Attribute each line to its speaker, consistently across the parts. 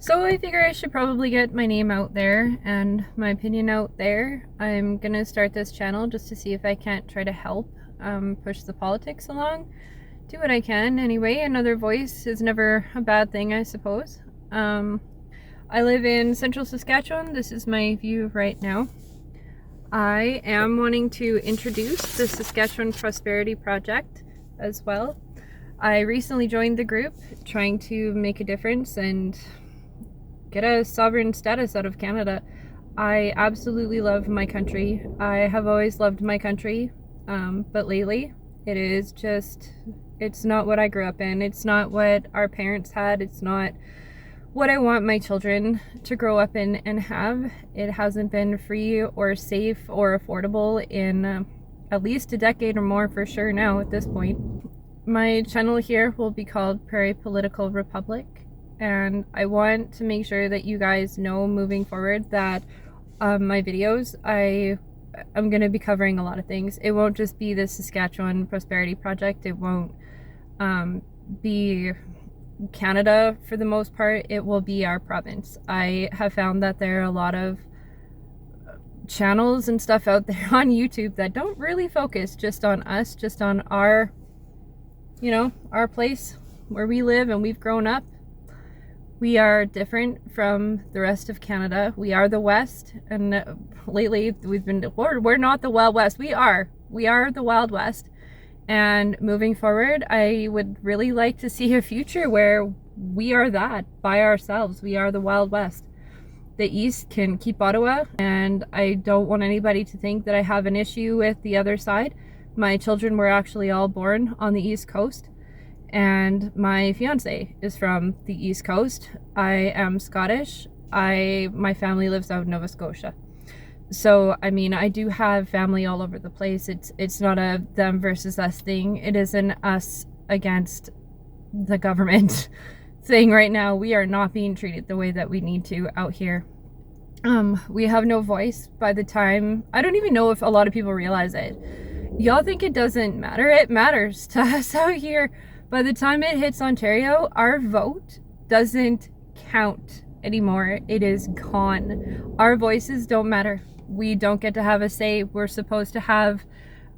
Speaker 1: So I figure I should probably get my name out there and my opinion out there. I'm gonna start this channel just to see if I can't try to help push the politics along. Do what I can anyway. Another voice is never a bad thing, I suppose. I live in central Saskatchewan. This is my view right now. I am wanting to introduce the Saskatchewan Prosperity Project as well. I recently joined the group trying to make a difference and get a sovereign status out of Canada. I absolutely love my country. I have always loved my country, but lately it's not what I grew up in. It's not what our parents had. It's not what I want my children to grow up in and have. It hasn't been free or safe or affordable in at least a decade or more for sure now at this point. My channel here will be called Prairie Political Republic. And I want to make sure that you guys know moving forward that my videos, I'm going to be covering a lot of things. It won't just be the Saskatchewan Prosperity Project. It won't be Canada for the most part. It will be our province. I have found that there are a lot of channels and stuff out there on YouTube that don't really focus just on us, just on our, our place where we live and we've grown up. We are different from the rest of Canada. We are the West, and lately we're not the Wild West. We are the Wild West. And moving forward, I would really like to see a future where we are that by ourselves. We are the Wild West. The East can keep Ottawa, and I don't want anybody to think that I have an issue with the other side. My children were actually all born on the East Coast. And my fiance is from the East Coast. I am Scottish. My family lives out in Nova Scotia. So, I do have family all over the place. It's not a them versus us thing. It is an us against the government thing right now. We are not being treated the way that we need to out here. We have no voice by the time, I don't even know if a lot of people realize it. Y'all think it doesn't matter? It matters to us out here. By the time it hits Ontario, our vote doesn't count anymore. It is gone. Our voices don't matter. We don't get to have a say. We're supposed to have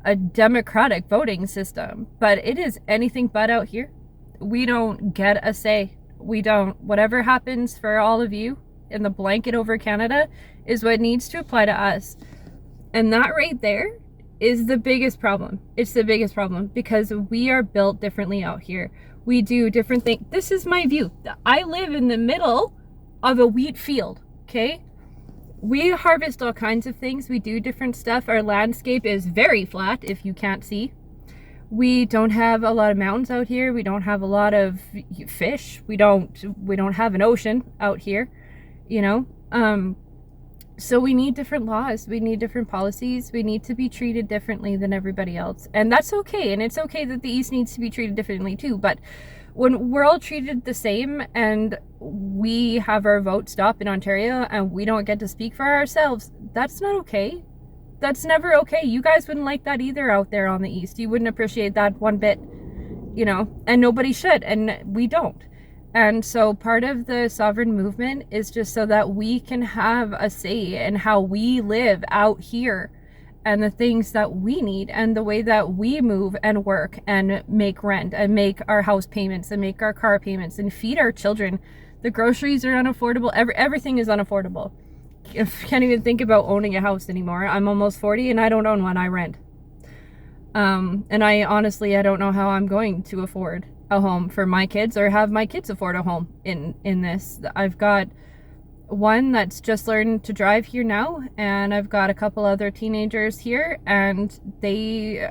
Speaker 1: a democratic voting system, but it is anything but out here. We don't get a say. We don't. Whatever happens for all of you in the blanket over Canada is what needs to apply to us. And that right there is the biggest problem. It's the biggest problem because we are built differently out here. We do different things. This is my view. I live in the middle of a wheat field, okay? We harvest all kinds of things. We do different stuff. Our landscape is very flat, if you can't see. We don't have a lot of mountains out here. We don't have a lot of fish. We don't have an ocean out here, So we need different laws, we need different policies, we need to be treated differently than everybody else. And that's okay, and it's okay that the East needs to be treated differently too, but when we're all treated the same and we have our vote stop in Ontario and we don't get to speak for ourselves, that's not okay. That's never okay. You guys wouldn't like that either out there on the East. You wouldn't appreciate that one bit, and nobody should, and we don't. And so part of the sovereign movement is just so that we can have a say in how we live out here and the things that we need and the way that we move and work and make rent and make our house payments and make our car payments and feed our children. The groceries are unaffordable. Everything is unaffordable. I can't even think about owning a house anymore. I'm almost 40 and I don't own one. I rent. And I don't know how I'm going to afford a home for my kids or have my kids afford a home in this. I've got one that's just learned to drive here now, and I've got a couple other teenagers here, and they,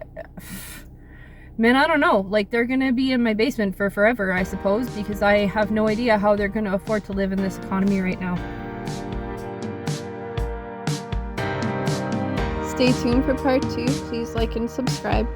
Speaker 1: man, I don't know, they're gonna be in my basement for forever, I suppose, because I have no idea how they're gonna afford to live in this economy right now. Stay tuned for part 2. Please like and subscribe.